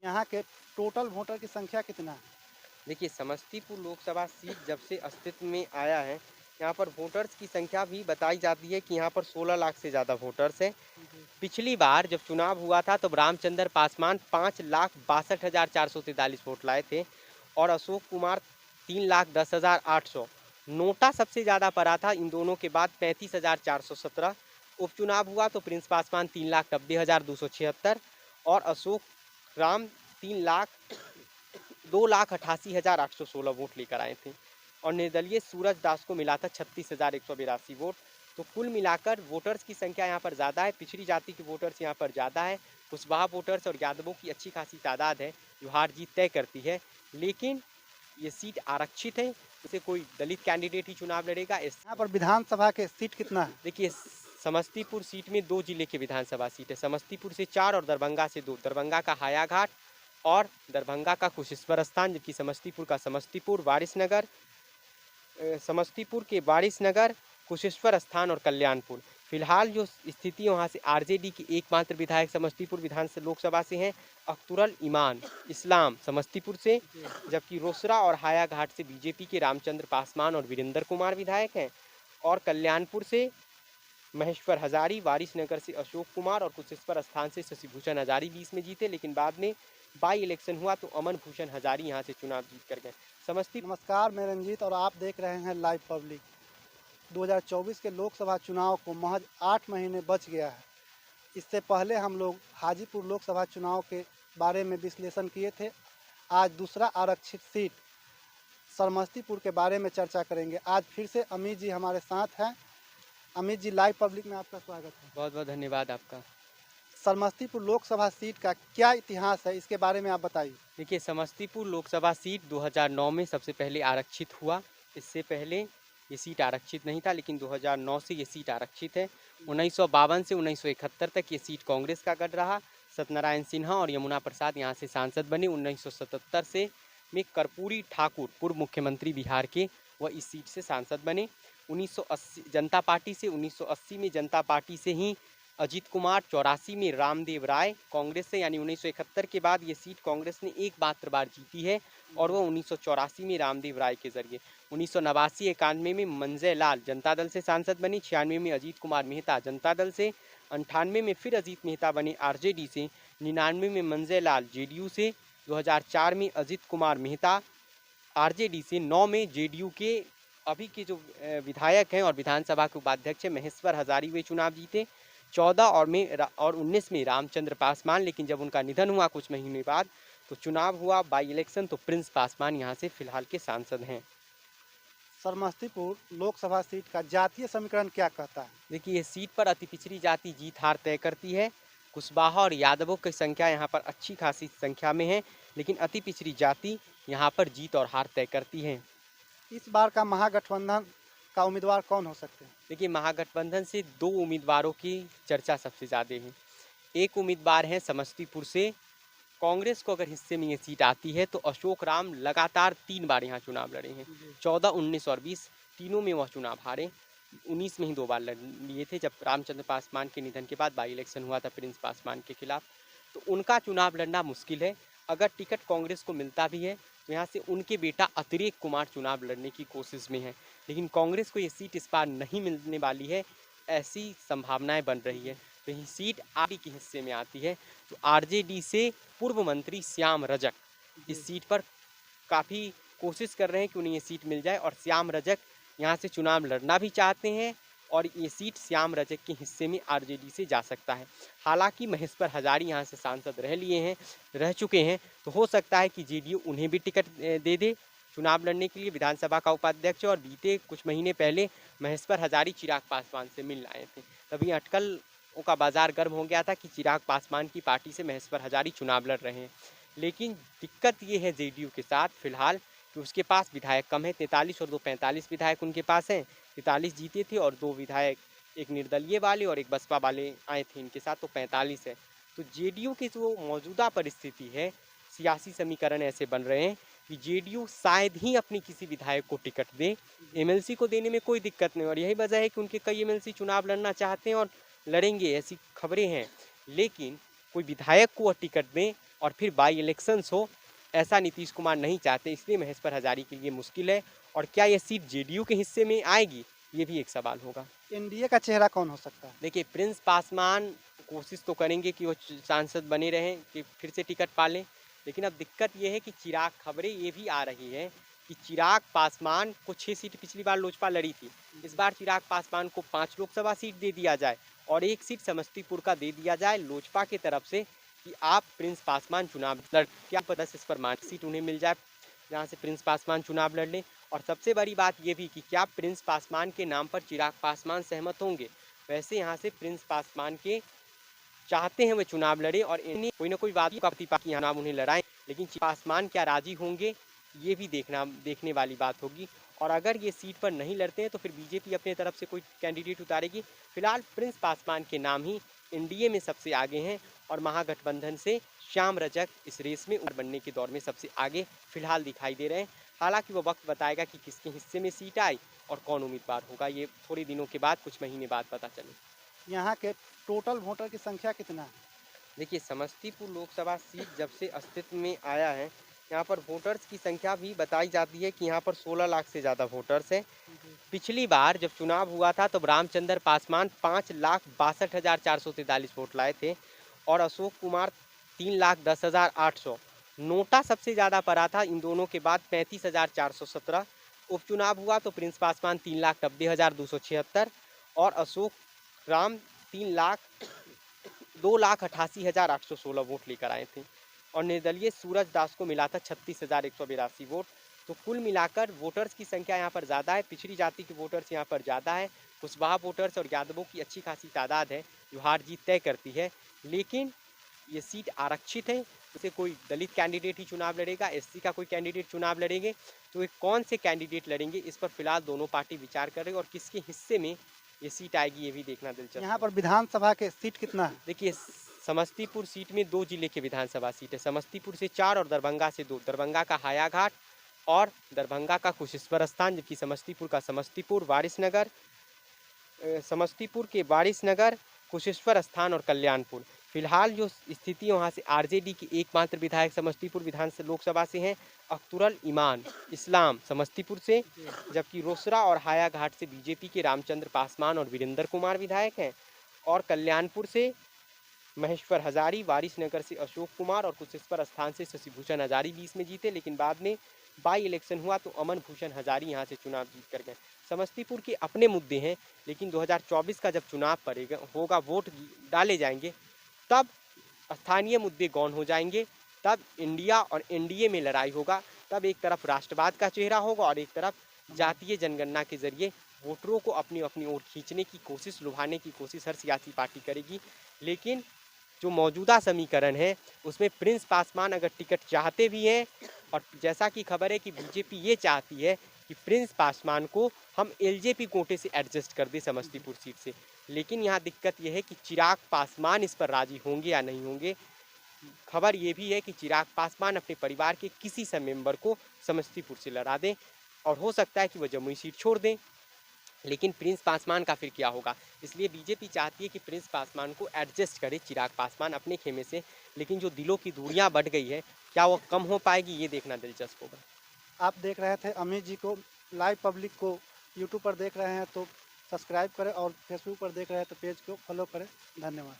यहाँ के total voter की संख्या कितना है? देखिए, समस्तीपुर लोकसभा सीट जब से अस्तित्व में आया है, यहाँ पर वोटर्स की संख्या भी बताई जाती है कि यहाँ पर 16 लाख से ज़्यादा वोटर्स हैं। जी। पिछली बार जब चुनाव हुआ था तब रामचंद्र पासवान 5,62,443 वोट लाए थे और अशोक कुमार 3,10,800। नोटा सबसे ज़्यादा पड़ा था इन दोनों के बाद 35,417। उपचुनाव हुआ तो प्रिंस पासवान 3,90,276 और अशोक राम 2,88,816 वोट लेकर आए थे और निर्दलीय सूरज दास को मिला था 36,182 वोट। तो कुल मिलाकर वोटर्स की संख्या यहाँ पर ज़्यादा है, पिछड़ी जाति के वोटर्स यहाँ पर ज़्यादा है, कुशवाहा वोटर्स और यादवों की अच्छी खासी तादाद है जो हार जीत तय करती है। लेकिन ये सीट आरक्षित है, इसे कोई दलित कैंडिडेट ही चुनाव लड़ेगा। इस यहाँ पर विधानसभा के सीट कितना है? देखिए, समस्तीपुर सीट में 2 जिले के विधानसभा सीट है, समस्तीपुर से 4 और दरभंगा से 2। दरभंगा का हायाघाट और दरभंगा का कुशेश्वर स्थान, जबकि समस्तीपुर का समस्तीपुर, वारिसनगर, समस्तीपुर के वारिसनगर, कुशेश्वर स्थान और कल्याणपुर। फिलहाल जो स्थिति है वहाँ से आरजेडी की एकमात्र विधायक समस्तीपुर विधानसभा लोकसभा से हैं, अख्तरुल ईमान इस्लाम समस्तीपुर से, जबकि रोसड़ा और हायाघाट से बीजेपी के रामचंद्र पासवान और वीरेंद्र कुमार विधायक हैं और कल्याणपुर से महेश्वर हजारी, वारिसनगर से अशोक कुमार और कुशेश्वर स्थान से शशिभूषण हजारी 20 में जीते, लेकिन बाद में बाई इलेक्शन हुआ तो अमन भूषण हजारी यहाँ से चुनाव जीत कर गए। समस्तीपुर नमस्कार, मैं रंजीत और आप देख रहे हैं लाइव पब्लिक। 2024 के लोकसभा चुनाव को महज 8 महीने बच गया है। इससे पहले हम लोग हाजीपुर लोकसभा चुनाव के बारे में विश्लेषण किए थे। आज दूसरा आरक्षित सीट समस्तीपुर के बारे में चर्चा करेंगे। आज फिर से अमित जी हमारे साथ हैं। अमित जी, लाइव पब्लिक में आपका स्वागत है। बहुत बहुत धन्यवाद आपका। समस्तीपुर लोकसभा सीट का क्या इतिहास है, इसके बारे में आप बताइए। देखिए, समस्तीपुर लोकसभा सीट 2009 में सबसे पहले आरक्षित हुआ। इससे पहले ये सीट आरक्षित नहीं था, लेकिन 2009 से ये सीट आरक्षित है। 1952 से 1971 तक ये सीट कांग्रेस का गढ़ रहा। सत्यनारायण सिन्हा और यमुना प्रसाद यहाँ से सांसद बने। 1977 से में कर्पूरी ठाकुर, पूर्व मुख्यमंत्री बिहार के, वह इस सीट से सांसद बने। 1980 जनता पार्टी से 1980 में जनता पार्टी से ही अजीत कुमार, 84 में रामदेव राय कांग्रेस से, यानी 1971 के बाद ये सीट कांग्रेस ने एक मात्र बार जीती है और वह 1984 में रामदेव राय के जरिए। 1989-91 में मंजय लाल जनता दल से सांसद बने। 96 में अजीत कुमार मेहता जनता दल से। 98 में फिर अजीत मेहता बने आरजेडी से। 99 में मंजय लाल जेडीयू से। 2004 में अजीत कुमार मेहता आरजेडी से। 9 में जेडीयू के अभी के जो विधायक हैं और विधानसभा के उपाध्यक्ष हैं महेश्वर हजारी, वे चुनाव जीते। 14 और 19 में रामचंद्र पासवान, लेकिन जब उनका निधन हुआ कुछ महीने बाद तो चुनाव हुआ बाई इलेक्शन, तो प्रिंस पासवान यहाँ से फिलहाल के सांसद हैं। समस्तीपुर लोकसभा सीट का जातीय समीकरण क्या कहता है? देखिए, ये सीट पर अति पिछड़ी जाति जीत हार तय करती है। कुशवाहा और यादवों की संख्या यहाँ पर अच्छी खासी संख्या में है, लेकिन अति पिछड़ी जाति यहाँ पर जीत और हार तय करती है। इस बार का महागठबंधन का उम्मीदवार कौन हो सकते हैं? देखिए, महागठबंधन से 2 उम्मीदवारों की चर्चा सबसे ज़्यादा है। एक उम्मीदवार है समस्तीपुर से, कांग्रेस को अगर हिस्से में ये सीट आती है तो अशोक राम लगातार 3 बार यहाँ चुनाव लड़े हैं। 14, 19 और 20 तीनों में वह चुनाव हारे। 19 में ही 2 बार लड़ लिए थे, जब रामचंद्र पासवान के निधन के बाद बाई इलेक्शन हुआ था प्रिंस पासवान के खिलाफ। तो उनका चुनाव लड़ना मुश्किल है। अगर टिकट कांग्रेस को मिलता भी है तो यहाँ से उनके बेटा अतिरेक कुमार चुनाव लड़ने की कोशिश में है, लेकिन कांग्रेस को ये सीट इस बार नहीं मिलने वाली है, ऐसी संभावनाएं बन रही है। तो ये सीट आरजेडी के हिस्से में आती है। तो आरजेडी से पूर्व मंत्री श्याम रजक इस सीट पर काफ़ी कोशिश कर रहे हैं कि उन्हें ये सीट मिल जाए और श्याम रजक यहाँ से चुनाव लड़ना भी चाहते हैं और ये सीट श्याम रजक के हिस्से में आरजेडी से जा सकता है। हालांकि महेश्वर हजारी यहाँ से सांसद रह चुके हैं, तो हो सकता है कि जेडीयू उन्हें भी टिकट दे दे चुनाव लड़ने के लिए विधानसभा का उपाध्यक्ष। और बीते कुछ महीने पहले महेश्वर हजारी चिराग पासवान से मिल आए थे, तभी अटकल का बाजार गर्म हो गया था कि चिराग पासवान की पार्टी से महेश्वर हजारी चुनाव लड़ रहे हैं। लेकिन दिक्कत ये है जेडीयू के साथ फिलहाल कि उसके पास विधायक कम है। 43 और 2 45 विधायक उनके पास हैं। 43 जीते थे और 2 विधायक, एक निर्दलीय वाले और एक बसपा वाले आए थे इनके साथ, तो 45 है। तो जेडीयू की जो मौजूदा परिस्थिति है, सियासी समीकरण ऐसे बन रहे हैं कि जेडीयू शायद ही अपनी किसी विधायक को टिकट दे। एमएलसी को देने में कोई दिक्कत नहीं, और यही वजह है कि उनके कई एमएलसी चुनाव लड़ना चाहते हैं और लड़ेंगे, ऐसी खबरें हैं। लेकिन कोई विधायक को टिकट दें और फिर बाई इलेक्शंस हो, ऐसा नीतीश कुमार नहीं चाहते, इसलिए महेश्वर हजारी के लिए मुश्किल है। और क्या यह सीट जेडीयू के हिस्से में आएगी, ये भी एक सवाल होगा। एनडीए का चेहरा कौन हो सकता है? देखिए, प्रिंस पासवान कोशिश तो करेंगे कि वो सांसद बने रहें, कि फिर से टिकट पालें, लेकिन अब दिक्कत ये है कि चिराग, खबरें ये भी आ रही हैं कि चिराग पासवान को 6 सीट पिछली बार लोजपा लड़ी थी, इस बार चिराग पासवान को 5 लोकसभा सीट दे दिया जाए और 1 सीट समस्तीपुर का दे दिया जाए लोजपा की तरफ से, कि आप प्रिंस पासवान चुनाव लड़, क्या पता इस पर मान सीट उन्हें मिल जाए जहाँ से प्रिंस पासवान चुनाव लड़ लें। और सबसे बड़ी बात ये भी कि क्या प्रिंस पासवान के नाम पर चिराग पासवान सहमत होंगे। वैसे यहाँ से प्रिंस पासवान के चाहते हैं वे चुनाव लड़े और इन्हें कोई ना कोई वादी का प्रतिपक्ष चुनाव उन्हें लड़ाएं, लेकिन पासवान क्या राजी होंगे, ये भी देखने वाली बात होगी। और अगर ये सीट पर नहीं लड़ते हैं तो फिर बीजेपी अपने तरफ से कोई कैंडिडेट उतारेगी। फिलहाल प्रिंस पासवान के नाम ही एनडीए में सबसे आगे हैं और महागठबंधन से श्याम रजक इस रेस में बनने के दौर में सबसे आगे फिलहाल दिखाई दे रहे हैं। हालांकि वो वक्त बताएगा कि किसके हिस्से में सीट आए और कौन उम्मीदवार होगा, ये थोड़े दिनों के बाद, कुछ महीने बाद पता चले। यहाँ के टोटल वोटर की संख्या कितना है? देखिए, समस्तीपुर लोकसभा सीट जब से अस्तित्व में आया है, यहाँ पर वोटर्स की संख्या भी बताई जाती है कि यहाँ पर 16 लाख से ज़्यादा वोटर्स हैं। पिछली बार जब चुनाव हुआ था तब रामचंद्र पासवान 5,62,443 वोट लाए थे और अशोक कुमार 3,10,800। नोटा सबसे ज़्यादा पड़ा था इन दोनों के बाद 35,417। उपचुनाव हुआ तो प्रिंस पासवान 3,90,276 और अशोक राम 2,88,816 वोट लेकर आए थे और निर्दलीय सूरज दास को मिला था 36,182 वोट। तो कुल मिलाकर वोटर्स की संख्या यहाँ पर ज़्यादा है, पिछड़ी जाति के वोटर्स यहाँ पर ज़्यादा है, कुशवाहा वोटर्स और यादवों की अच्छी खासी तादाद है जो हार जीत तय करती है। लेकिन ये सीट आरक्षित है, उसे कोई दलित कैंडिडेट ही चुनाव लड़ेगा, एससी का कोई कैंडिडेट चुनाव लड़ेंगे, तो ये कौन से कैंडिडेट लड़ेंगे इस पर फिलहाल दोनों पार्टी विचार कर रहे हैं और किसके हिस्से में ये सीट आएगी ये भी देखना दिलचस्प। यहाँ पर विधानसभा के सीट कितना है? देखिए, समस्तीपुर सीट में 2 जिले के विधानसभा सीट है, समस्तीपुर से 4 और दरभंगा से 2। दरभंगा का हायाघाट और दरभंगा का कुशेश्वर स्थान, जबकि समस्तीपुर का समस्तीपुर, वारिसनगर, समस्तीपुर के वारिसनगर, कुशेश्वर स्थान और कल्याणपुर। फिलहाल जो स्थिति है वहाँ से आरजेडी की एकमात्र विधायक समस्तीपुर विधानसभा लोकसभा से हैं, अख्तरुल ईमान इस्लाम समस्तीपुर से, जबकि रोसड़ा और हायाघाट से बीजेपी के रामचंद्र पासवान और वीरेंद्र कुमार विधायक हैं और कल्याणपुर से महेश्वर हजारी, वारिसनगर से अशोक कुमार और कुशेश्वर स्थान से शशिभूषण हजारी 20 में जीते, लेकिन बाद में बाई इलेक्शन हुआ तो अमन भूषण हजारी यहाँ से चुनाव जीत कर गए। समस्तीपुर के अपने मुद्दे हैं, लेकिन 2024 का जब चुनाव पड़ेगा होगा, वोट डाले जाएंगे, तब स्थानीय मुद्दे गौन हो जाएंगे, तब इंडिया और एनडीए में लड़ाई होगा, तब एक तरफ राष्ट्रवाद का चेहरा होगा और एक तरफ जातीय जनगणना के जरिए वोटरों को अपनी अपनी ओर खींचने की कोशिश, लुभाने की कोशिश हर सियासी पार्टी करेगी। लेकिन जो मौजूदा समीकरण है उसमें प्रिंस पासवान अगर टिकट चाहते भी हैं, और जैसा कि खबर है कि बीजेपी ये चाहती है कि प्रिंस पासवान को हम एलजेपी कोटे से एडजस्ट कर दें समस्तीपुर सीट से, लेकिन यहाँ दिक्कत यह है कि चिराग पासवान इस पर राजी होंगे या नहीं होंगे। खबर ये भी है कि चिराग पासवान अपने परिवार के किसी सा मेंबर को समस्तीपुर से लड़ा दें और हो सकता है कि वह जमुई सीट छोड़ दें, लेकिन प्रिंस पासवान का फिर क्या होगा। इसलिए बीजेपी चाहती है कि प्रिंस पासवान को एडजस्ट करे चिराग पासवान अपने खेमे से, लेकिन जो दिलों की दूरियां बढ़ गई है, क्या वो कम हो पाएगी, ये देखना दिलचस्प होगा। आप देख रहे थे अमित जी को। लाइव पब्लिक को यूट्यूब पर देख रहे हैं तो सब्सक्राइब करें और फेसबुक पर देख रहे हैं तो पेज को फॉलो करें। धन्यवाद।